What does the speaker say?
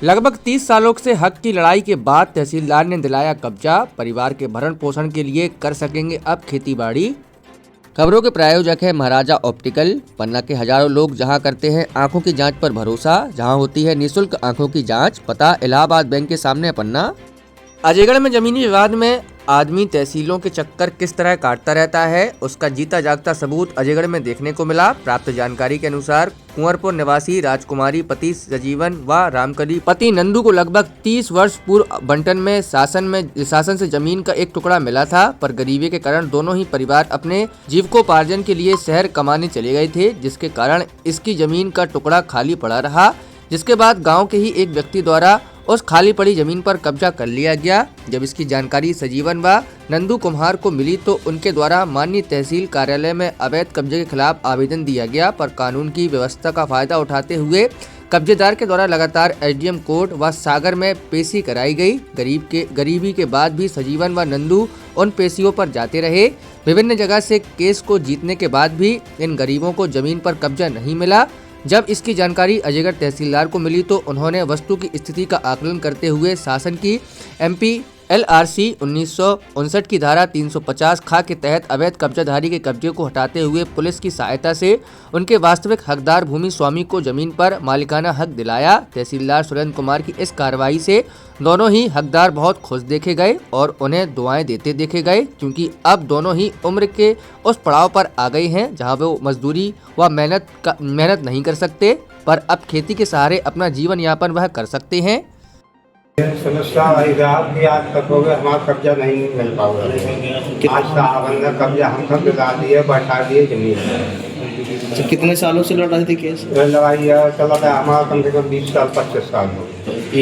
लगभग 30 सालों से हक की लड़ाई के बाद तहसीलदार ने दिलाया कब्जा। परिवार के भरण पोषण के लिए कर सकेंगे अब खेती बाड़ी। खबरों के प्रायोजक है महाराजा ऑप्टिकल। पन्ना के हजारों लोग जहां करते हैं आंखों की जांच पर भरोसा, जहां होती है निःशुल्क आंखों की जांच। पता इलाहाबाद बैंक के सामने पन्ना। अजयगढ़ में जमीनी विवाद में आदमी तहसीलों के चक्कर किस तरह काटता रहता है, उसका जीता जागता सबूत अजयगढ़ में देखने को मिला। प्राप्त जानकारी के अनुसार कुंवरपुर निवासी राजकुमारी पति सजीवन व रामकली पति नंदू को लगभग 30 वर्ष पूर्व बंटन में शासन से जमीन का एक टुकड़ा मिला था, पर गरीबी के कारण दोनों ही परिवार अपने जीविकोपार्जन के लिए शहर कमाने चले गए थे, जिसके कारण इसकी जमीन का टुकड़ा खाली पड़ा रहा। जिसके बाद गाँव के ही एक व्यक्ति द्वारा उस खाली पड़ी जमीन पर कब्जा कर लिया गया। जब इसकी जानकारी सजीवन व नंदू कुम्हार को मिली तो उनके द्वारा माननीय तहसील कार्यालय में अवैध कब्जे के खिलाफ आवेदन दिया गया, पर कानून की व्यवस्था का फायदा उठाते हुए कब्जेदार के द्वारा लगातार एसडीएम कोर्ट व सागर में पेशी कराई गई। गरीबी के बाद भी सजीवन व नंदू उन पेशियों पर जाते रहे। विभिन्न जगह से केस को जीतने के बाद भी इन गरीबों को जमीन पर कब्जा नहीं मिला। जब इसकी जानकारी अजयगढ़ तहसीलदार को मिली तो उन्होंने वस्तु की स्थिति का आकलन करते हुए शासन की एमपी LRC 1959 की धारा 350 खा के तहत अवैध कब्जाधारी के कब्जे को हटाते हुए पुलिस की सहायता से उनके वास्तविक हकदार भूमि स्वामी को जमीन पर मालिकाना हक दिलाया। तहसीलदार सुरेंद्र कुमार की इस कार्रवाई से दोनों ही हकदार बहुत खुश देखे गए और उन्हें दुआएं देते देखे गए, क्योंकि अब दोनों ही उम्र के उस पड़ाव पर आ गए हैं जहां वो मजदूरी व मेहनत नहीं कर सकते, पर अब खेती के सहारे अपना जीवन यापन वह कर सकते हैं। समस्या वही रहा कि आज तक हो गए हमारा कब्जा नहीं मिल पाओगे। आज साहब ने कब्जा हम सब दिला दिए, बैठा दिए जमीन। तो कितने सालों से लड़ रहे थे केस? लड़ाई चला था हमारा कम से कम 20 साल 25 साल हो गए।